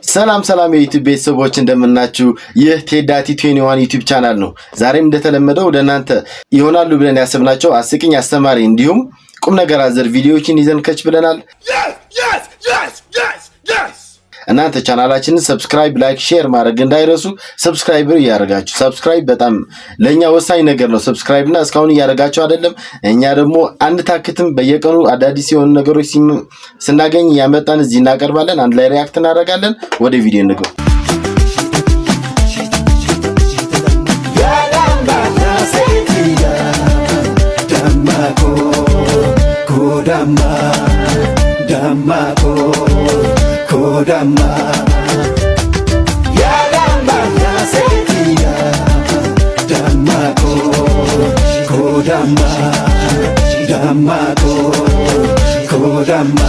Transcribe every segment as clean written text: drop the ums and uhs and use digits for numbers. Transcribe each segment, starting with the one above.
ሰላም ሰላም የዩቲዩብ ቤተሰቦች እንደምናችሁ ይህ ቴዳቲ 21 ዩቲዩብ ቻናል ነው። ዛሬም እንደተለመደው ለእናንተ ይሆናሉ ብለን ያሰብናቸው አስቂኝ አስተማሪ እንዲሁም ቁም ነገር አዘል ቪዲዮዎችን ይዘን ከች ብለናል። እናንተ ቻናላችንን ሰብስክራይብ ላይክ ሼር ማድረግ እንዳይረሱ። ሰብስክራይበር ያደርጋችሁ ሰብስክራይብ በጣም ለኛ ወሳኝ ነገር ነው። ሰብስክራይብ እና እስካሁን ያደርጋችሁ አይደለም እኛ ደግሞ አንድ ታክትም በየቀኑ አዳዲስ የሆኑ ነገሮች ስናገኝ ያመጣን እዚህ እናቀርባለን። አንድ ላይ ሪአክት እናደርጋለን። ወደ ቪዲዮ እንግባ። Kodama Yagamba Nasetia Damako Kodama Damako Kodama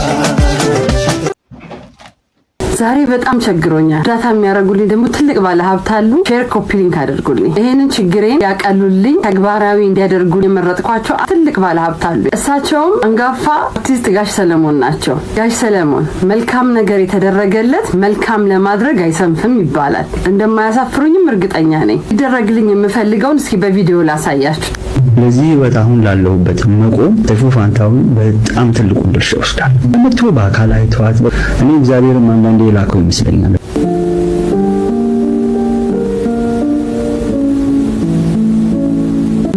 ዛሬ በጣም ቸግሮኛል። ዳታ የሚያረጉልኝ ደግሞ ትልቅ ባለ ሀብት አሉ። ሼር ኮፒ ሊንክ አድርጉልኝ። ይሄንን ችግሬን ያቀሉልኝ ተግባራዊ እንዲያደርጉ የመረጥኳቸው ትልቅ ባለ ሀብት አሉ። እሳቸውም አንጋፋ አርቲስት ጋሽ ሰለሞን ናቸው። ጋሽ ሰለሞን መልካም ነገር የተደረገለት መልካም ለማድረግ አይሰንፍም ይባላል። እንደማያሳፍሩኝም እርግጠኛ ነኝ። ይደረግልኝ የምፈልገውን እስኪ በቪዲዮ ላሳያችሁ። ለዚህ በጣም ላለሁበት መቆም ሰይፉ ፋንታሁን በጣም ትልቁ ድርሻ ወስዷል። መጥቶ በአካል አይተዋት እኔ እግዚአብሔርም አንዳንዴ ላከው ይመስለኛል።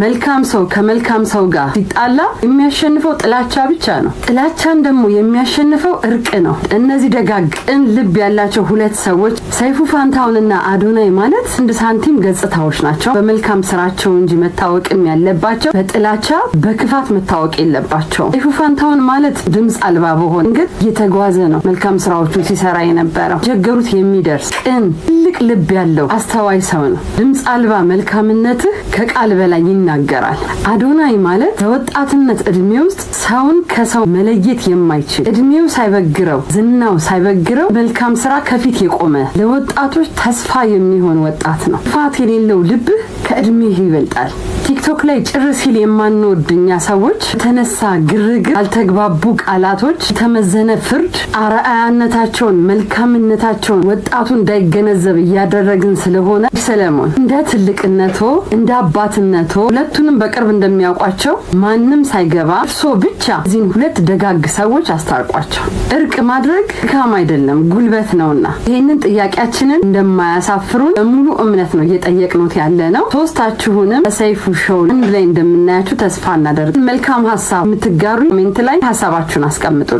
መልካም ሰው ከመልካም ሰው ጋር ሲጣላ የሚያሸንፈው ጥላቻ ብቻ ነው። ጥላቻን ደግሞ የሚያሸንፈው እርቅ ነው። እነዚህ ደጋግ ቅን ልብ ያላቸው ሁለት ሰዎች ሰይፉ ፋንታሁንና አዶናይ ማለት እንደ ሳንቲም ገጽታዎች ናቸው። በመልካም ስራቸው እንጂ መታወቅም ያለባቸው በጥላቻ በክፋት መታወቅ የለባቸው። ሰይፉ ፋንታሁን ማለት ድምጽ አልባ በሆነ ግን እየተጓዘ ነው መልካም ስራዎቹን ሲሰራ የነበረው። ጀገሩት የሚደርስ ቅን ትልቅ ልብ ያለው አስተዋይ ሰው ነው። ድምጽ አልባ መልካምነትህ ከቃል በላይ ይናገራል። አዶናይ ማለት በወጣትነት እድሜ ውስጥ ሰውን ከሰው መለየት የማይችል እድሜው ሳይበግረው ዝናው ሳይበግረው መልካም ስራ ከፊት የቆመ ለወጣቶች ተስፋ የሚሆን ወጣት ነው። ፋት የሌለው ልብህ ከእድሜህ ይበልጣል። ቲክቶክ ላይ ጭር ሲል የማንወድኛ ሰዎች ተነሳ ግርግር አልተግባቡ ቃላቶች ተመዘነ ፍርድ አርአያነታቸውን መልካምነታቸውን ወጣቱ እንዳይገነዘብ እያደረግን ስለሆነ ሰለሞን እንደ ትልቅነቶ እንደ አባትነቶ ሁለቱንም በቅርብ እንደሚያውቋቸው ማንም ሳይገባ እርሶ ብቻ እዚህን ሁለት ደጋግ ሰዎች አስታርቋቸው። እርቅ ማድረግ ድካም አይደለም ጉልበት ነውና ይሄንን ጥያቄያችንን እንደማያሳፍሩን በሙሉ እምነት ነው እየጠየቅነው ያለ ነው። ሶስታችሁንም በሰይፉ ሾው አንድ ላይ እንደምናያችሁ ተስፋ እናደርጋለን። መልካም ሐሳብ የምትጋሩ ኮሜንት ላይ ሐሳባችሁን አስቀምጡ።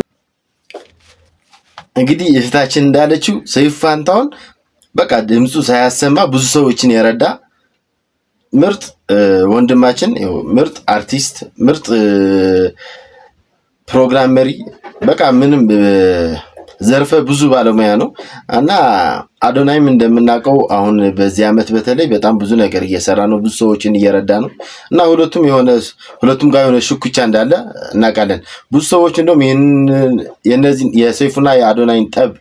እንግዲህ እህታችን እንዳለችው ሰይፉ ፋንታሁን በቃ ድምጹ ሳያሰማ ብዙ ሰዎችን የረዳ ምርጥ ወንድማችን ምርጥ አርቲስት ምርጥ ፕሮግራም መሪ በቃ ምንም ዘርፈ ብዙ ባለሙያ ነው እና አዶናይም እንደምናውቀው አሁን በዚህ አመት በተለይ በጣም ብዙ ነገር እየሰራ ነው። ብዙ ሰዎችን እየረዳ ነው እና ሁለቱም ጋር የሆነ ሽኩቻ እንዳለ እናውቃለን። ብዙ ሰዎች እንደውም የነዚህ የሰይፉና የአዶናይን ጠብ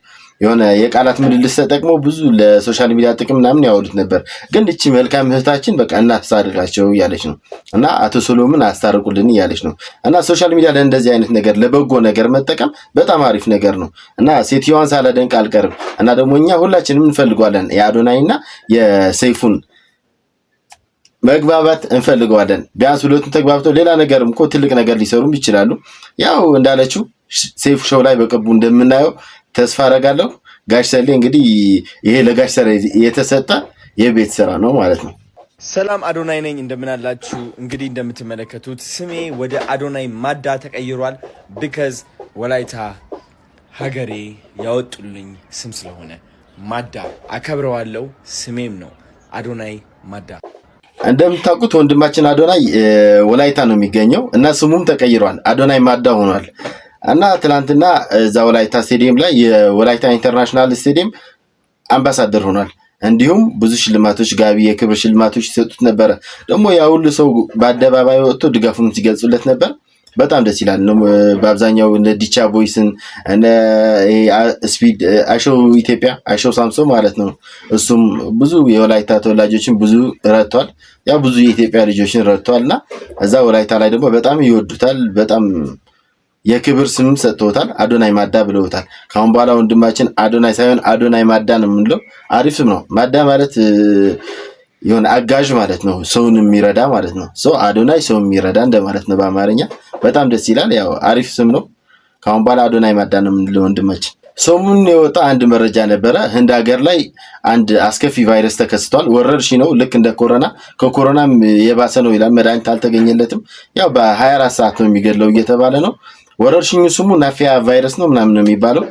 የሆነ የቃላት ምልልስ ተጠቅመው ብዙ ለሶሻል ሚዲያ ጥቅም ምናምን ያወሉት ነበር። ግን እቺ መልካም እህታችን በቃ እናስታርቃቸው እያለች ነው እና አቶ ሰሎሞን አስታርቁልን እያለች ነው እና ሶሻል ሚዲያ ለእንደዚህ አይነት ነገር ለበጎ ነገር መጠቀም በጣም አሪፍ ነገር ነው እና ሴትዮዋን ሳላደንቅ አልቀርም እና ደግሞ እኛ ሁላችንም እንፈልጋለን የአዶናይና የሰይፉን መግባባት እንፈልጋለን። ቢያንስ ሁለቱም ተግባብተው ሌላ ነገርም እኮ ትልቅ ነገር ሊሰሩም ይችላሉ። ያው እንዳለችው ሰይፉ ሾው ላይ በቅርቡ እንደምናየው ተስፋ አደርጋለሁ። ጋሽ ሰሌ እንግዲህ ይሄ ለጋሽ ሰሌ የተሰጠ የቤት ስራ ነው ማለት ነው። ሰላም አዶናይ ነኝ። እንደምን አላችሁ? እንግዲህ እንደምትመለከቱት ስሜ ወደ አዶናይ ማዳ ተቀይሯል። ቢካዝ ወላይታ ሀገሬ ያወጡልኝ ስም ስለሆነ ማዳ አከብረዋለሁ። ስሜም ነው አዶናይ ማዳ። እንደምታውቁት ወንድማችን አዶናይ ወላይታ ነው የሚገኘው እና ስሙም ተቀይሯል። አዶናይ ማዳ ሆኗል። እና ትላንትና እዛ ወላይታ ስቴዲየም ላይ የወላይታ ኢንተርናሽናል ስቴዲየም አምባሳደር ሆኗል። እንዲሁም ብዙ ሽልማቶች ጋቢ የክብር ሽልማቶች ይሰጡት ነበር። ደግሞ ያ ሁሉ ሰው በአደባባይ ወጥቶ ድጋፉን ሲገልጹለት ነበር። በጣም ደስ ይላል ነው። በአብዛኛው እነ ዲቻ ቦይስን እነ ስፒድ አሾው ኢትዮጵያ አሾው ሳምሶ ማለት ነው። እሱም ብዙ የወላይታ ተወላጆችን ብዙ ረድቷል። ያው ብዙ የኢትዮጵያ ልጆችን ረድቷልና እዛ ወላይታ ላይ ደግሞ በጣም ይወዱታል። በጣም የክብር ስም ሰጥተውታል። አዶናይ ማዳ ብለውታል። ካሁን በኋላ ወንድማችን አዶናይ ሳይሆን አዶናይ ማዳ ነው የምንለው። አሪፍ ስም ነው። ማዳ ማለት የሆነ አጋዥ ማለት ነው፣ ሰውን የሚረዳ ማለት ነው። አዶናይ ሰው የሚረዳ እንደማለት ነው በአማርኛ። በጣም ደስ ይላል። ያው አሪፍ ስም ነው። ካሁን በኋላ አዶናይ ማዳ ነው የምንለው ወንድማችን። ሰሞኑን የወጣ አንድ መረጃ ነበረ። ህንድ ሀገር ላይ አንድ አስከፊ ቫይረስ ተከስቷል። ወረርሽኝ ነው፣ ልክ እንደ ኮሮና፣ ከኮሮናም የባሰ ነው ይላል። መድኃኒት አልተገኘለትም። ያው በ24 ሰዓት ነው የሚገድለው እየተባለ ነው። ወረርሽኙ ስሙ ናፊያ ቫይረስ ነው ምናምን ነው የሚባለው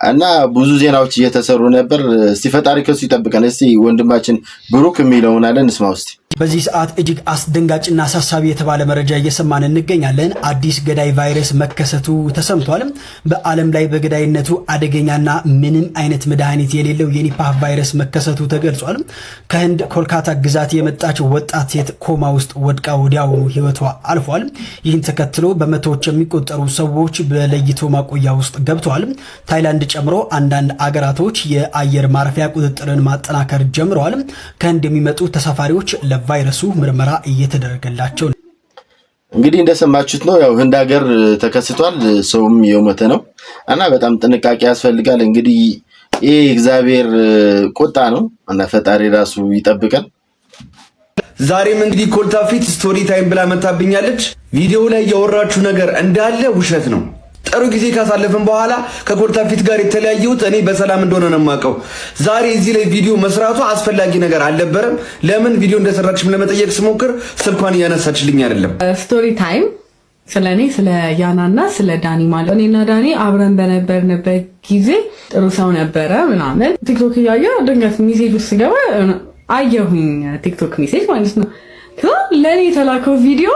እና ብዙ ዜናዎች እየተሰሩ ነበር። እስቲ ፈጣሪ ከሱ ይጠብቀን። እስቲ ወንድማችን ብሩክ የሚለውን አለን እንስማ ውስጥ። በዚህ ሰዓት እጅግ አስደንጋጭና አሳሳቢ የተባለ መረጃ እየሰማን እንገኛለን። አዲስ ገዳይ ቫይረስ መከሰቱ ተሰምቷል። በዓለም ላይ በገዳይነቱ አደገኛና ምንም አይነት መድኃኒት የሌለው የኒፓህ ቫይረስ መከሰቱ ተገልጿል። ከህንድ ኮልካታ ግዛት የመጣች ወጣት ሴት ኮማ ውስጥ ወድቃ ወዲያውኑ ህይወቷ አልፏል። ይህን ተከትሎ በመቶዎች የሚቆጠሩ ሰዎች በለይቶ ማቆያ ውስጥ ገብተዋል። ታይላንድ ጨምሮ አንዳንድ አገራቶች የአየር ማረፊያ ቁጥጥርን ማጠናከር ጀምረዋል። ከህንድ የሚመጡ ተሳፋሪዎች ቫይረሱ ምርመራ እየተደረገላቸው ነው። እንግዲህ እንደሰማችሁት ነው። ያው ህንድ ሀገር ተከስቷል። ሰውም የሞተ ነው እና በጣም ጥንቃቄ ያስፈልጋል። እንግዲህ ይሄ እግዚአብሔር ቁጣ ነው እና ፈጣሪ ራሱ ይጠብቀን። ዛሬም እንግዲህ ኮልታፊት ስቶሪ ታይም ብላ መታብኛለች። ቪዲዮ ላይ ያወራችሁ ነገር እንዳለ ውሸት ነው። ጥሩ ጊዜ ካሳለፍን በኋላ ከኮልታፊት ጋር የተለያየሁት እኔ በሰላም እንደሆነ ነው የማውቀው። ዛሬ እዚህ ላይ ቪዲዮ መስራቱ አስፈላጊ ነገር አልነበረም። ለምን ቪዲዮ እንደሰራችም ለመጠየቅ ስሞክር ስልኳን እያነሳችልኝ አይደለም። ስቶሪ ታይም ስለኔ ስለ ያናና ስለ ዳኒ ማለት እኔና ዳኒ አብረን በነበርንበት ጊዜ ጥሩ ሰው ነበረ ምናምን። ቲክቶክ እያየሁ ድንገት ሜሴጅ ውስጥ ስገባ አየሁኝ። ቲክቶክ ሜሴጅ ማለት ነው። ለኔ የተላከው ቪዲዮ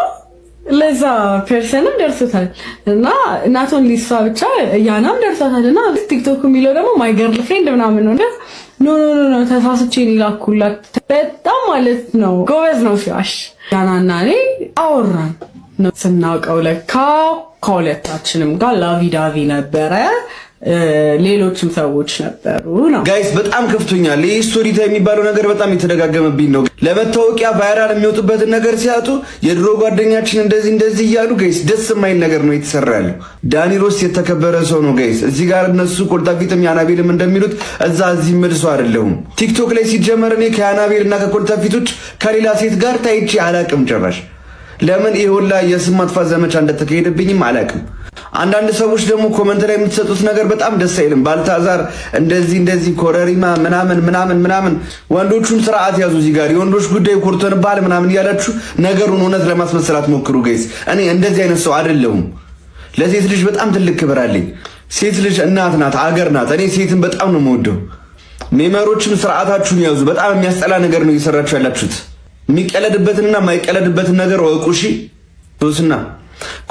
ለዛ ፐርሰንም ደርሶታል እና ናቶን ሊሳ ብቻ ያናም ደርሶታል እና ቲክቶክ የሚለው ደግሞ ማይ ገርል ፍሬንድ ምናምን ነው። ኖ ተሳስቼ ላኩላት። በጣም ማለት ነው ጎበዝ ነው ሲዋሽ። ያናና እኔ አወራን ነው ስናውቀው ለካ ከሁለታችንም ጋር ላቪዳቪ ነበረ። ሌሎችም ሰዎች ነበሩ ነው። ጋይስ በጣም ከፍቶኛል። ይህ ስቶሪ ታይም የሚባለው ነገር በጣም የተደጋገመብኝ ነው። ለመታወቂያ ቫይራል የሚወጡበትን ነገር ሲያጡ የድሮ ጓደኛችን እንደዚህ እያሉ ጋይስ ደስ የማይል ነገር ነው የተሰራ ያለው። ዳኒ ሮስ የተከበረ ሰው ነው ጋይስ። እዚህ ጋር እነሱ ኮልታፊትም ያናቤልም እንደሚሉት እዚህ መልሶ አይደለሁም። ቲክቶክ ላይ ሲጀመር እኔ ከያናቤል እና ከኮልታፊት ውጭ ከሌላ ሴት ጋር ታይቼ አላቅም ጭራሽ። ለምን ይሄ ሁላ የስም ማጥፋት ዘመቻ እንደተካሄደብኝም አላቅም። አንዳንድ ሰዎች ደግሞ ኮመንት ላይ የምትሰጡት ነገር በጣም ደስ አይልም። ባልታዛር እንደዚህ ኮረሪማ ምናምን ወንዶቹን ስርዓት ያዙ። እዚህ ጋር የወንዶች ጉዳይ ኮርተንባል ምናምን እያላችሁ ነገሩን እውነት ለማስመሰላት ሞክሩ ጋይስ። እኔ እንደዚህ አይነት ሰው አይደለሁም። ለሴት ልጅ በጣም ትልቅ ክብር አለኝ። ሴት ልጅ እናት ናት፣ አገር ናት። እኔ ሴትን በጣም ነው የምወደው። ሜመሮችም ስርዓታችሁን ያዙ። በጣም የሚያስጠላ ነገር ነው እየሰራችሁ ያላችሁት። የሚቀለድበትንና የማይቀለድበትን ነገር ወቁ። እሺ ሶስና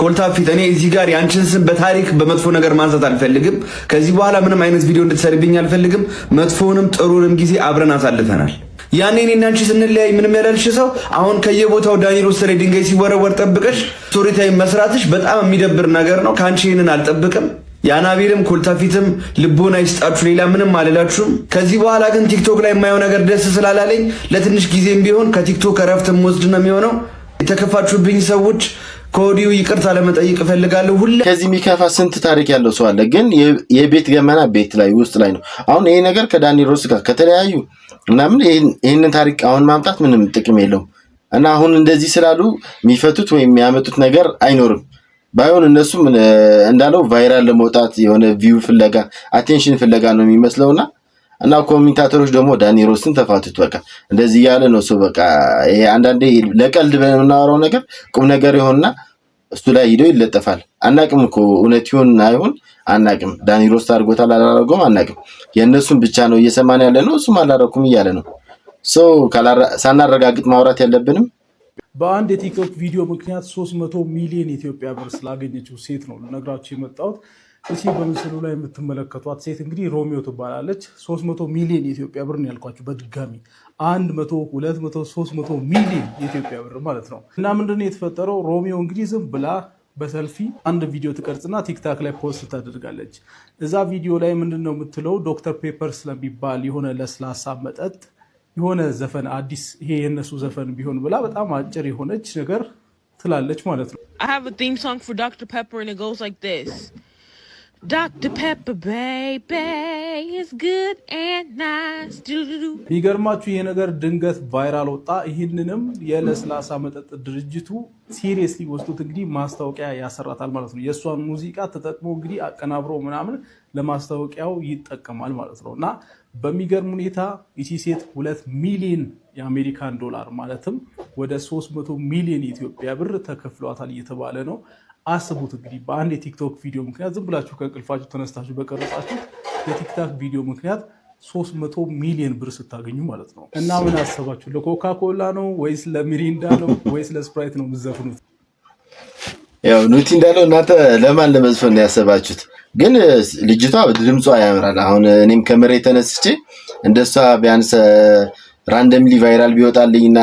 ኮልታፊት እኔ እዚህ ጋር ያንቺን ስም በታሪክ በመጥፎ ነገር ማንሳት አልፈልግም። ከዚህ በኋላ ምንም አይነት ቪዲዮ እንድትሰርብኝ አልፈልግም። መጥፎውንም ጥሩንም ጊዜ አብረን አሳልፈናል። ያኔ እኔና አንቺ ስንለያይ ምንም ያላልሽ ሰው አሁን ከየቦታው ዳኒ ሮስ ላይ ድንጋይ ሲወረወር ጠብቀሽ ስቶሪ ታይም መስራትሽ በጣም የሚደብር ነገር ነው። ከአንቺ ይህንን አልጠብቅም። ያናቤልም ኮልታፊትም ልቦና ይስጣችሁ። ሌላ ምንም አልላችሁም። ከዚህ በኋላ ግን ቲክቶክ ላይ የማየው ነገር ደስ ስላላለኝ ለትንሽ ጊዜም ቢሆን ከቲክቶክ እረፍት ወስድ ነው የሚሆነው። የተከፋችሁብኝ ሰዎች ከወዲሁ ይቅርታ ለመጠየቅ እፈልጋለሁ። ሁሌ ከዚህ የሚከፋ ስንት ታሪክ ያለው ሰው አለ፣ ግን የቤት ገመና ቤት ላይ ውስጥ ላይ ነው። አሁን ይሄ ነገር ከዳኒ ሮስ ጋር ከተለያዩ ምናምን ይህንን ታሪክ አሁን ማምጣት ምንም ጥቅም የለውም እና አሁን እንደዚህ ስላሉ የሚፈቱት ወይም የሚያመጡት ነገር አይኖርም። ባይሆን እነሱም እንዳለው ቫይራል ለመውጣት የሆነ ቪው ፍለጋ አቴንሽን ፍለጋ ነው የሚመስለውና እና ኮሜንታተሮች ደግሞ ዳኒ ሮስን ተፋቱት በቃ እንደዚህ ያለ ነው ሰው በቃ ይሄ አንዳንዴ ለቀልድ በመናወራው ነገር ቁም ነገር ይሆንና እሱ ላይ ሄዶ ይለጠፋል። አናቅም እኮ እውነት ይሁን አይሁን አናቅም። ዳኒ ሮስ አድርጎታል አላደረገውም አናቅም። የእነሱን ብቻ ነው እየሰማን ያለ ነው። እሱም አላደረኩም እያለ ነው። ሰው ሳናረጋግጥ ማውራት ያለብንም በአንድ የቲክቶክ ቪዲዮ ምክንያት 300 ሚሊዮን ኢትዮጵያ ብር ስላገኘችው ሴት ነው ልነግራችሁ የመጣሁት። እሺ በምስሉ ላይ የምትመለከቷት ሴት እንግዲህ ሮሚዮ ትባላለች። 300 ሚሊዮን የኢትዮጵያ ብር ነው ያልኳችሁ። በድጋሚ 100 200 300 ሚሊዮን የኢትዮጵያ ብር ማለት ነው። እና ምንድነው የተፈጠረው? ሮሚዮ እንግዲህ ዝም ብላ በሰልፊ አንድ ቪዲዮ ትቀርጽና ቲክታክ ላይ ፖስት ታደርጋለች። እዛ ቪዲዮ ላይ ምንድነው የምትለው? ዶክተር ፔፐር ስለሚባል የሆነ ለስላሳ መጠጥ የሆነ ዘፈን አዲስ ይሄ የነሱ ዘፈን ቢሆን ብላ በጣም አጭር የሆነች ነገር ትላለች ማለት ነው። I have a theme song for Dr. Pepper and it goes like this. Dr. Pepper, baby, is good and nice. ቢገርማችሁ ይሄ ነገር ድንገት ቫይራል ወጣ። ይህንንም የለስላሳ መጠጥ ድርጅቱ ሲሪየስሊ ወስዶት እንግዲህ ማስታወቂያ ያሰራታል ማለት ነው። የእሷን ሙዚቃ ተጠቅሞ እንግዲህ አቀናብሮ ምናምን ለማስታወቂያው ይጠቀማል ማለት ነው። እና በሚገርም ሁኔታ ይቺ ሴት 2 ሚሊዮን የአሜሪካን ዶላር ማለትም ወደ 300 ሚሊዮን የኢትዮጵያ ብር ተከፍሏታል እየተባለ ነው። አስቡት እንግዲህ በአንድ የቲክቶክ ቪዲዮ ምክንያት ዝም ብላችሁ ከእንቅልፋችሁ ተነስታችሁ በቀረጻችሁት የቲክቶክ ቪዲዮ ምክንያት 300 ሚሊዮን ብር ስታገኙ ማለት ነው። እና ምን አሰባችሁ? ለኮካ ኮላ ነው ወይስ ለሚሪንዳ ነው ወይስ ለስፕራይት ነው የምትዘፍኑት? ያው ኑቲ እንዳለው እናንተ ለማን ለመዝፈን ነው ያሰባችሁት? ግን ልጅቷ ድምጿ ያምራል። አሁን እኔም ከመሬት ተነስቼ እንደሷ ቢያንስ ራንደምሊ ቫይራል ቢወጣልኝና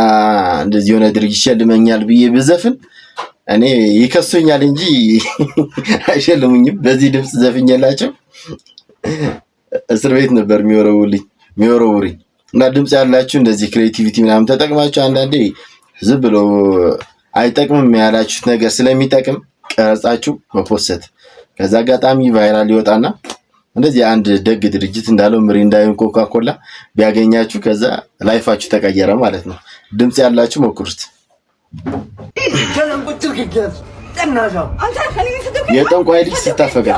እንደዚህ የሆነ ድርጅት ይሸልመኛል ብዬ ብዘፍን እኔ ይከሱኛል እንጂ አይሸልሙኝም። በዚህ ድምጽ ዘፍኝላቸው እስር ቤት ነበር የሚወረውሩኝ። እና ድምጽ ያላችሁ እንደዚህ ክሬቲቪቲ ምናምን ተጠቅማችሁ አንዳንዴ ዝም ብሎ አይጠቅምም ያላችሁት ነገር ስለሚጠቅም ቀረጻችሁ መፖሰት ከዛ አጋጣሚ ቫይራል ይወጣና እንደዚህ አንድ ደግ ድርጅት እንዳለው ሚሪንዳ ኮካ ኮላ ቢያገኛችሁ ከዛ ላይፋችሁ ተቀየረ ማለት ነው። ድምጽ ያላችሁ ሞክሩት። የጠንቋይ ልጅ ስታፈጋ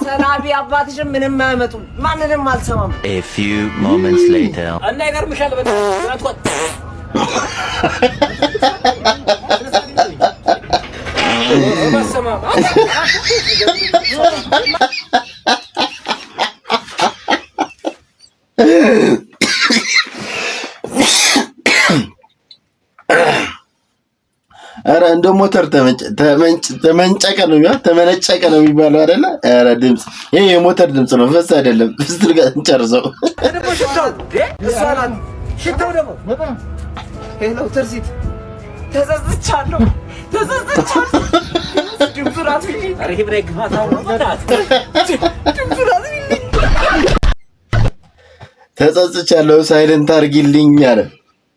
ሰናቢ አባትሽም ምንም አያመጡም። ማንንም አልሰማም። A few moments later እና ይገርምሻል አረ እንደ ሞተር ተመንጨቀ ነው የሚባለው አይደለ? አረ ድምጽ ይሄ የሞተር ድምጽ ነው፣ ፈስ አይደለም። ፍስትል ጋር እንጨርሰው። ሽታው ደግሞ ሄሎ ትርሲት ተዘዝቻለሁ። ተጸጽቻለሁ ሳይለንት አድርጊልኝ አለ።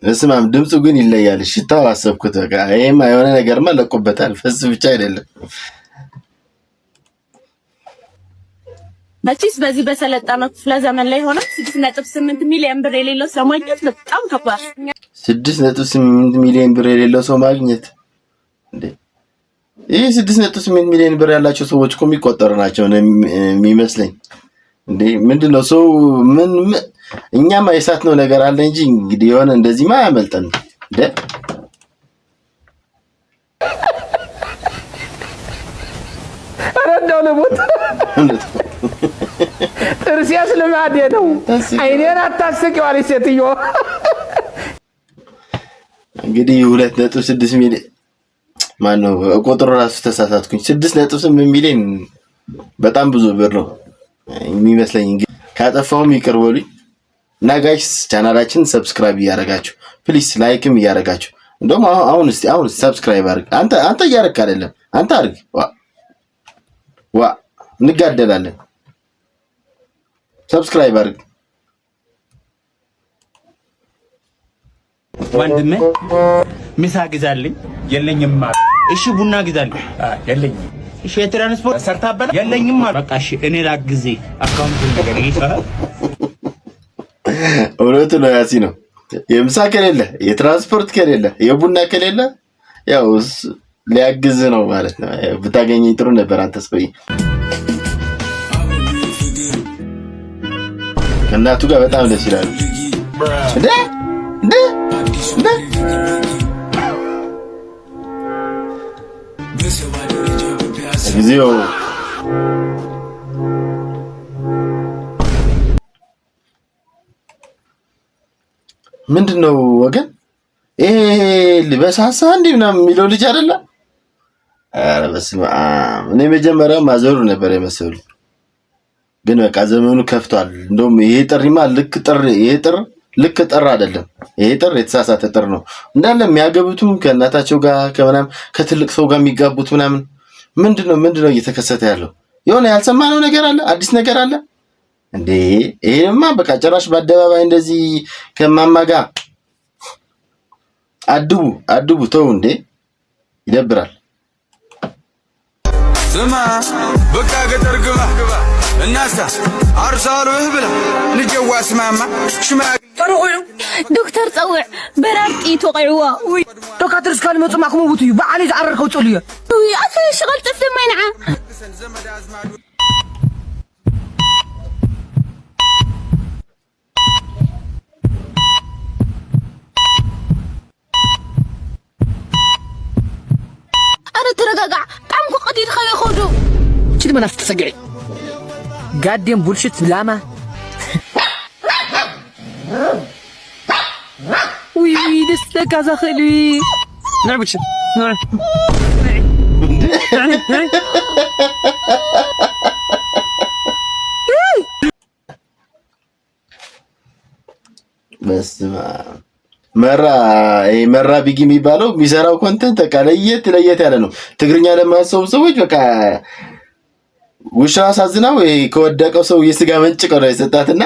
እስማም ድምፁ ግን ይለያል። ሽታው አሰብኩት በቃ ይሄማ የሆነ ነገርማ ለቆበታል። ፈስ ብቻ አይደለም። መቼስ በዚህ በሰለጠነው ክፍለ ዘመን ላይ ሆነ 6.8 ሚሊዮን ብር የሌለው ሰው ማግኘት በጣም ከባድ። 6.8 ሚሊዮን ብር የሌለው ሰው ማግኘት እንዴ! ይሄ 6.8 ሚሊዮን ብር ያላቸው ሰዎች እኮ የሚቆጠሩ ናቸው የሚመስለኝ። እንዴ ምንድነው ሰው ምን እኛማ የሳት ነው ነገር አለ እንጂ እንግዲህ የሆነ እንደዚህማ አያመልጠን እንዴ! አረዳው ለሞት ጥርሲያስ ልማዴ ነው። አይኔን አታስቂው አለች ሴትዮ። እንግዲህ 2.6 ሚሊዮን ማነው ቁጥሩ ራሱ ተሳሳትኩኝ። 6.8 ሚሊዮን በጣም ብዙ ብር ነው የሚመስለኝ። እንግዲህ ካጠፋውም ይቅር በሉኝ እና ጋይስ ቻናላችን ሰብስክራይብ እያደረጋችሁ ፕሊስ ላይክም እያደረጋችሁ እንደውም አሁን ሰብስክራይብ አድርግ። አንተ እያደረክ አይደለም አንተ አድርግ። ዋ እንጋደላለን። ሰብስክራይብ አድርግ ወንድሜ። ምሳ ግዛልኝ። የለኝም። እሺ ቡና ግዛልኝ። የለኝም። እሺ የትራንስፖርት ሰርታበላ። የለኝም። በቃ እሺ እኔ ላግዜ አካውንቱን ነገር ይሰራ። እውነቱ ነው ያሲ ነው። የምሳ ከሌለ የትራንስፖርት ከሌለ የቡና ከሌለ ያው ሊያግዝ ነው ማለት ነው። ብታገኘኝ ጥሩ ነበር። አንተ ሰውዬ እናቱ ጋር በጣም ደስ ይላል። ጊዜው ምንድነው ወገን? ይሄ ልበሳሳ እንዴ ምናምን የሚለው ልጅ አይደለ? ኧረ በስመ አብ። እኔ መጀመሪያው ማዘሩ ነበር የመሰሉኝ፣ ግን በቃ ዘመኑ ከፍቷል። እንደውም ይሄ ጥሪማ ልክ ጥር አይደለም። ይሄ ጥር የተሳሳተ ጥር ነው። እንዳለ የሚያገቡትም ከእናታቸው ጋር ከምናምን ከትልቅ ሰው ጋር የሚጋቡት ምናምን ምንድነው እየተከሰተ ያለው? የሆነ ያልሰማነው ነገር አለ? አዲስ ነገር አለ እንዴ? ይሄማ በቃ ጭራሽ በአደባባይ እንደዚህ ከማማ ጋር አድቡ ተው እንዴ! ይደብራል። ስማ በቃ ገጠር ግባ እናሳ አርሳሉ ህብላ ንጀዋ ስማማ ሽማግሌ ዶክተር ፀውዕ በራርጢ ተቆይዋ ወይ ዶክተር ስካል መጽ ማክሙ ቡትዩ በዓሊ ዝዓረርከው ጽልዩ ወይ አፍ ሽغل ተሰማይና ترجع تعمكو قديد خلي خدو شد ما نفت تسجعي قادم بولشت لاما وي لسه كذا خلوي نعبش بس ما መራ ቢጊ የሚባለው የሚሰራው ኮንተንት በቃ ለየት ያለ ነው። ትግርኛ ለማያሰቡ ሰዎች በቃ ውሻ አሳዝናው ከወደቀው ሰው የስጋ መንጭቀው ነው የሰጣትና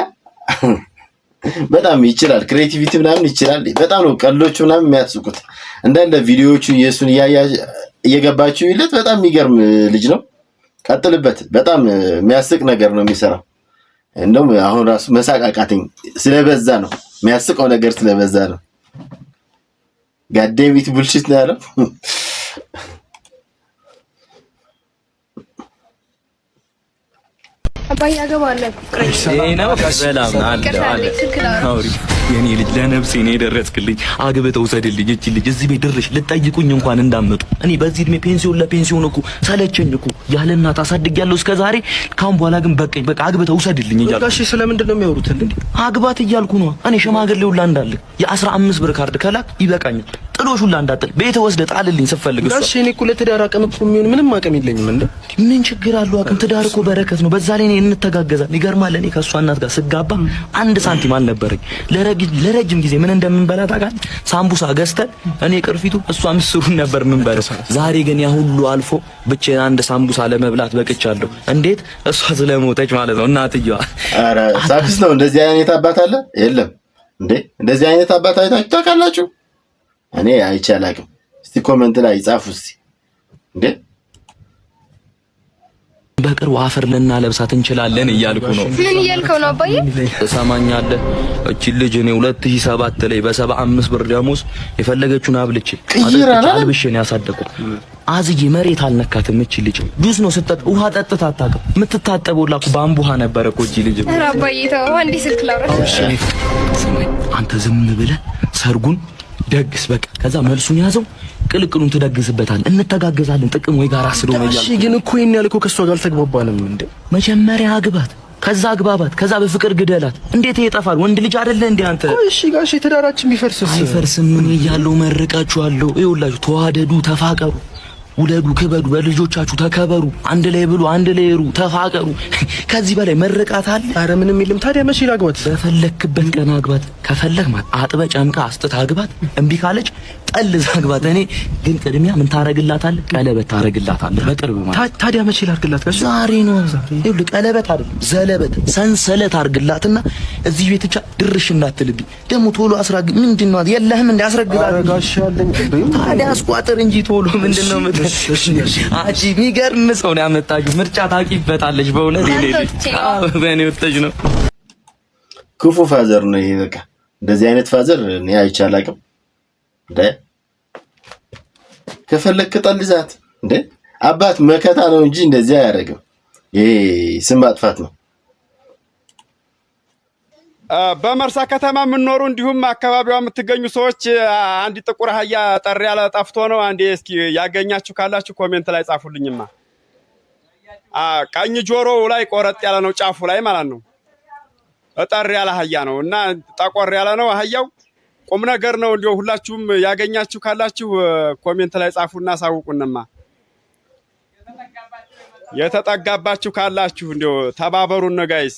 በጣም ይችላል። ክሬቲቪቲ ምናምን ይችላል። በጣም ነው ቀልዶቹ ምናምን የሚያስቁት። እንዳለ ቪዲዮዎቹ የሱን እየገባችሁ ይለት በጣም የሚገርም ልጅ ነው። ቀጥልበት። በጣም የሚያስቅ ነገር ነው የሚሰራው። እንደውም አሁን ራሱ መሳቃቃተኝ ስለበዛ ነው የሚያስቀው ነገር ስለበዛ ነው። ጋዴሚት ቡልሽት ነው ያለው። አባዬ አገባለሁ ነው ሰላም አለ አውሪ የኔ ልጅ ለነፍሴ ነው የደረስክልኝ። አግብተው ሰድልኝ እቺ ልጅ እዚህ ቤት ድርሽ ልጠይቁኝ እንኳን እንዳመጡ። እኔ በዚህ እድሜ ፔንሲዮን እኮ ሰለቸኝ እኮ ያለ እናት አሳድጊያለሁ እስከ ዛሬ። ካሁን በኋላ ግን በቀኝ በቃ አግብተው ሰድልኝ እያልኩ። እሺ ስለምንድን ነው የሚያወሩት እንዴ? አግባት እያልኩ ነው እኔ። ሽማግሌው ሁላ እንዳለ የ15 ብር ካርድ ከላክ ይበቃኛል። ጥሎሽ ሁላ እንዳጥል ቤት ወስደህ ጣልልኝ ስፈልግ። እሺ እኔ እኮ ለትዳር አቅም እኮ የሚሆን ምንም አቅም የለኝም እንዴ። ምን ችግር አለው? አቅም ትዳር እኮ በረከት ነው። በዛ ላይ እንተጋገዛለን። ይገርማል። እኔ ከሷ እናት ጋር ስጋባ 1 ሳንቲም አልነበረኝ። ለረጅም ጊዜ ምን እንደምንበላ ታውቃለህ? ሳምቡሳ ገዝተን እኔ ቅርፊቱ እሷ ምስሩን ነበር የምንበላው። ዛሬ ግን ያ ሁሉ አልፎ ብቻዬን 1 ሳምቡሳ ለመብላት በቅቻለሁ። እንዴት? እሷ ስለሞተች ማለት ነው እናትየዋ። ኧረ ሳክስ ነው። እንደዚህ አይነት አባት አለ? የለም እንዴ? እንደዚህ አይነት አባት አይታችሁ ታውቃላችሁ? እኔ አይቼ አላውቅም። እስቲ ኮሜንት ላይ ጻፉ እስቲ እንዴ። በቅርቡ አፈር ልናለብሳት እንችላለን እያልኩ ነው። ምን እያልከው ነው አባዬ? ተሰማኛለህ? እቺ ልጅ እኔ 2007 ላይ በ75 ብር ደሞዝ የፈለገችውን አብልቼ አልብሼ ነው ያሳደኩት። አዝዬ መሬት አልነካትም። እቺ ልጅ ጁስ ነው ስትጠጣ ውሃ ጠጥታ አታውቅም። የምትታጠበው ላኩ ባምቡሃ ነበር እኮ እቺ ልጅ። ኧረ አባዬ ተው አንዴ ስልክ ላውራሽ። አንተ ዝም ብለህ ሰርጉን ደግስ በቃ። ከዛ መልሱን ያዘው ቅልቅሉን ትደግስበታል። እንተጋገዛለን ጥቅም ወይ ጋራ ስለሆነ ይላል። እሺ ግን እኮ ይሄን ያልከው ከሷ ጋር አልተግባባንም እንዴ? መጀመሪያ አግባት፣ ከዛ አግባባት፣ ከዛ በፍቅር ግደላት። እንዴት ይጠፋል? ወንድ ልጅ አይደለ እንዴ አንተ? እሺ ጋሽ ትዳራችን ቢፈርስስ? አይፈርስም። ምን እያለው መርቃችኋለሁ። ይኸውላችሁ ተዋደዱ፣ ተፋቀሩ፣ ውለዱ፣ ክበዱ፣ በልጆቻችሁ ተከበሩ፣ አንድ ላይ ብሉ፣ አንድ ላይ ይሩ፣ ተፋቀሩ። ከዚህ በላይ መርቃት አለ? አረ ምንም የለም። ታዲያ መቼ ላግባት? በፈለክበት ቀን አግባት። ከፈለክ ማለት አጥበ ጨምቃ አስጥታ አግባት። እምቢ ካለች ጠልዝ አግባት። እኔ ግን ቅድሚያ ምን ታረግላታለህ? ቀለበት ታረግላታለህ በቅርብ ማለት። ታዲያ መቼ ላርግላት? ዛሬ ነው። ይኸውልህ ቀለበት አይደለም ዘለበት ሰንሰለት አርግላትና እዚህ ቤት ብቻ ድርሽ እንዳትልብኝ። ደግሞ ቶሎ አስራግ። ምንድነው የለህም እንዳስረግላት? አረጋሻለኝ። ታዲያ አስቋጥር እንጂ ቶሎ ምንድነው አጂ የሚገርም ሰው ነው ያመጣችሁ። ምርጫ ታቂበታለች በእውነት በእኔ ወጥተሽ ነው። ክፉ ፋዘር ነው ይሄ። በቃ እንደዚህ አይነት ፋዘር እኔ አይቼ አላውቅም። እንዴ ከፈለክ ጠልዛት እንዴ። አባት መከታ ነው እንጂ እንደዚህ አያደርግም። ይሄ ስም ማጥፋት ነው። በመርሳ ከተማ የምትኖሩ እንዲሁም አካባቢዋ የምትገኙ ሰዎች አንድ ጥቁር አህያ ጠር ያለ ጠፍቶ ነው። አንዴ እስኪ ያገኛችሁ ካላችሁ ኮሜንት ላይ ጻፉልኝማ። ቀኝ ጆሮው ላይ ቆረጥ ያለ ነው፣ ጫፉ ላይ ማለት ነው። ጠር ያለ አህያ ነው እና ጠቆር ያለ ነው አህያው። ቁም ነገር ነው። እንዲሁ ሁላችሁም ያገኛችሁ ካላችሁ ኮሜንት ላይ ጻፉና አሳውቁንማ። የተጠጋባችሁ ካላችሁ እንዲሁ ተባበሩን ጋይስ።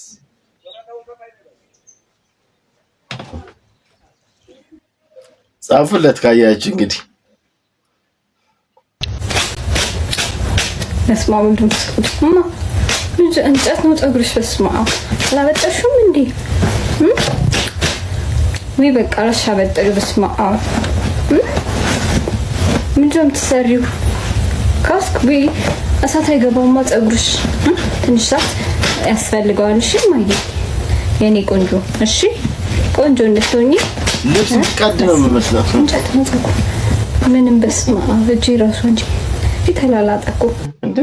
ጻፉለት ካያችሁ እንግዲህ ለስማው እንጨት ነው ፀጉርሽ። በስመ አብ አላበጠርሽም እንዴ? ወይ በቃ አላሻበጠሪ። በስመ አብ ምንድን ነው የምትሰሪው? ካስክ ወይ እሳት አይገባውማ ፀጉርሽ። ትንሽ ሰዓት ያስፈልገዋል። እሺ ማየ የኔ ቆንጆ፣ እሺ ቆንጆ እንድትሆኚ ልብስ ቀድ ነው የምመስለው። እንጨት ነው ፀጉር ምንም። በስመ አብ እጄ ራሱ እንጂ ይተላላጠቁ እንዴ።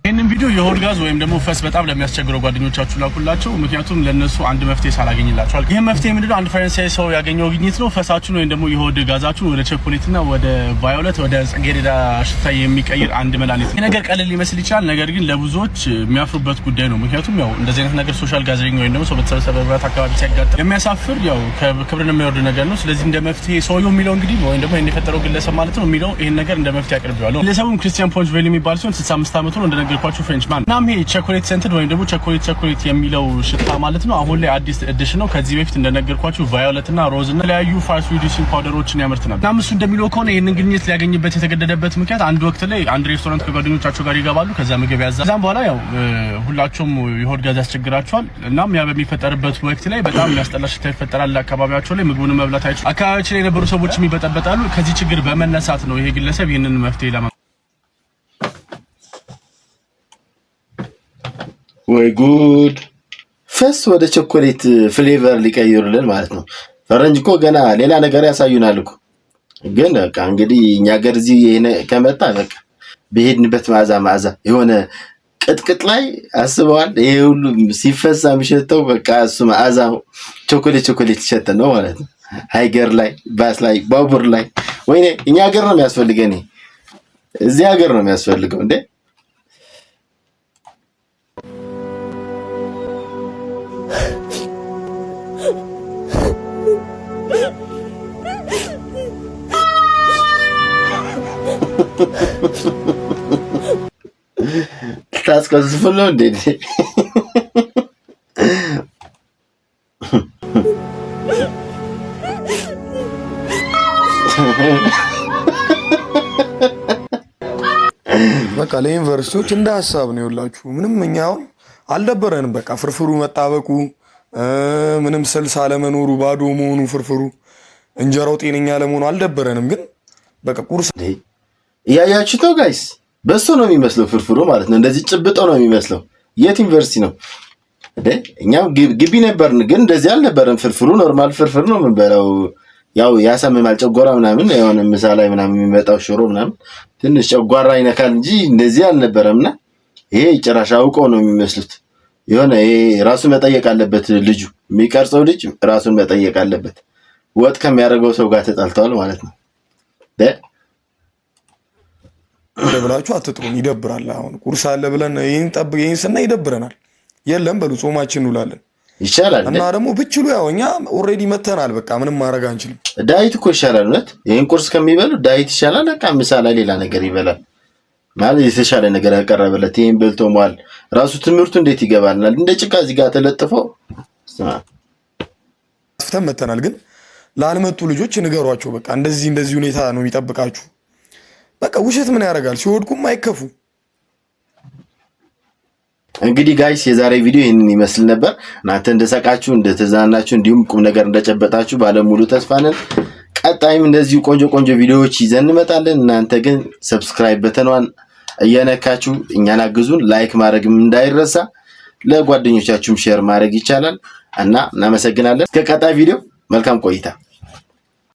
ይሄንን ቪዲዮ የሆድ ጋዝ ወይም ደግሞ ፈስ በጣም ለሚያስቸግረው ጓደኞቻችሁ ላኩላቸው። ምክንያቱም ለነሱ አንድ መፍትሄ ሳላገኝላችኋል። ይሄ መፍትሄ ምንድነው? አንድ ፈረንሳይ ሰው ያገኘው ግኝት ነው። ፈሳችሁን ወይም ደግሞ የሆድ ጋዛችሁን ወደ ቸኮሌትና ወደ ቫዮሌት ወደ ጽጌረዳ ሽታ የሚቀይር አንድ መድኃኒት። ይሄ ነገር ቀለል ሊመስል ይችላል፣ ነገር ግን ለብዙዎች የሚያፍሩበት ጉዳይ ነው። ምክንያቱም ያው እንደዚህ አይነት ነገር ሶሻል ጋዘሪንግ ወይም ደግሞ ሰው በተሰበሰበበት አካባቢ ሲያጋጥም የሚያሳፍር ያው ከክብርን የሚወርድ ነገር ነው። ስለዚህ እንደ መፍትሄ ሰውየው የሚለው እንግዲህ ወይም ደግሞ ይሄን የፈጠረው ግለሰብ ማለት ነው የሚለው ይሄን ነገር እንደ መፍትሄ አቅርቤዋለሁ። ግለሰቡም ክሪስቲያን ፖንችቬል የሚባል ሲሆን 65 ዓመቱ ነው እንደነገርኳችሁ ፍሬንችማን። እናም ይሄ ቸኮሌት ሴንትድ ወይም ደግሞ ቸኮሌት የሚለው ሽታ ማለት ነው አሁን ላይ አዲስ ኤዲሽን ነው። ከዚህ በፊት እንደነገርኳችሁ ቫዮሌት እና ሮዝ እና የተለያዩ ፋስት ሪዲዩሲንግ ፓውደሮችን ያመርት ነበር። እናም እሱ እንደሚለው ከሆነ ይሄንን ግኝት ሊያገኝበት የተገደደበት ምክንያት አንድ ወቅት ላይ አንድ ሬስቶራንት ከጓደኞቻቸው ጋር ይገባሉ። ከዛ ምግብ ያዛሉ። ከዛም በኋላ ያው ሁላቸውም የሆድ ጋዝ ያስቸግራቸዋል። እናም ያ በሚፈጠርበት ወቅት ላይ በጣም የሚያስጠላ ሽታ ይፈጠራል። አካባቢያቸው ላይ ምግቡን መብላት አይችሉም። አካባቢያቸው ላይ የነበሩ ሰዎችም ይበጠበጣሉ። ከዚህ ችግር በመነሳት ነው ይሄ ግለሰብ ይሄንን መፍትሄ ወይ ጉድ! ፈስ ወደ ቸኮሌት ፍሌቨር ሊቀይሩልን ማለት ነው። ፈረንጅ እኮ ገና ሌላ ነገር ያሳዩናል እኮ። ግን በቃ እንግዲህ እኛ ሀገር እዚህ ከመጣ በቃ በሄድንበት መዓዛ የሆነ ቅጥቅጥ ላይ አስበዋል። ይሄ ሁሉ ሲፈሳ የሚሸተው በቃ እሱ መዓዛ ቸኮሌት ይሸት ነው ማለት ነው። ሃይገር ላይ፣ ባስ ላይ፣ ባቡር ላይ ወይኔ እኛ ሀገር ነው የሚያስፈልገን። እዚህ ሀገር ነው የሚያስፈልገው እንዴ። ታስቀዝፉ ነው እንዴ? በቃ ለዩኒቨርሲቲዎች እንደ ሀሳብ ነው ያላችሁ። ምንም እኛ አሁን አልደበረንም። በቃ ፍርፍሩ መጣበቁ ምንም ስልስ አለመኖሩ ባዶ መሆኑ ፍርፍሩ እንጀራው ጤነኛ ለመሆኑ አልደበረንም። ግን በቃ ቁርስ እያያችሁ ነው ጋይስ፣ በሶ ነው የሚመስለው ፍርፍሩ ማለት ነው። እንደዚህ ጭብጦ ነው የሚመስለው። የት ዩኒቨርሲቲ ነው እንዴ? እኛም ግቢ ነበርን፣ ግን እንደዚህ አልነበረም። ፍርፍሩ ኖርማል ፍርፍር ነው የምንበላው። ያው ያሳምማል ጨጓራ ምናምን፣ የሆነ ምሳ ላይ ምናምን የሚመጣው ሽሮ ምናምን ትንሽ ጨጓራ ይነካል እንጂ እንደዚህ አልነበረምና ይሄ ጭራሽ አውቀው ነው የሚመስሉት። የሆነ ይሄ ራሱን መጠየቅ አለበት ልጁ፣ የሚቀርጸው ልጅ ራሱን መጠየቅ አለበት። ወጥ ከሚያደርገው ሰው ጋር ተጣልተዋል ማለት ነው። ብላችሁ አትጥሩን፣ ይደብራል። አሁን ቁርስ አለ ብለን ይሄን ስናይ ይደብረናል። የለም በሉ ጾማችን እንውላለን ይሻላል። እና ደግሞ ብችሉ ያው እኛ ኦልሬዲ መተናል። በቃ ምንም ማድረግ አንችልም። ዳይት እኮ ይሻላል። እውነት ይሄን ቁርስ ከሚበሉ ዳይት ይሻላል። በቃ ምሳ ላይ ሌላ ነገር ይበላል ማለት የተሻለ ነገር ያቀረበለት ይሄን በልቶ መዋል ራሱ ትምህርቱ እንዴት ይገባልናል? እንደ ጭቃ እዚህ ጋር ተለጥፎ አፍተን መተናል። ግን ላልመጡ ልጆች ንገሯቸው። በቃ እንደዚህ ሁኔታ ነው የሚጠብቃችሁ። በቃ ውሸት ምን ያደርጋል? ሲወድቁም አይከፉ። እንግዲህ ጋይስ የዛሬ ቪዲዮ ይሄንን ይመስል ነበር። እናንተ እንደሰቃችሁ እንደተዝናናችሁ እንዲሁም ቁም ነገር እንደጨበጣችሁ ባለሙሉ ተስፋ ነን። ቀጣይም እንደዚሁ ቆንጆ ቪዲዮዎች ይዘን እንመጣለን። እናንተ ግን ሰብስክራይብ በተኗን እየነካችሁ እኛን አግዙን። ላይክ ማድረግም እንዳይረሳ፣ ለጓደኞቻችሁም ሼር ማድረግ ይቻላል እና እናመሰግናለን። እስከ ቀጣይ ቪዲዮ መልካም ቆይታ።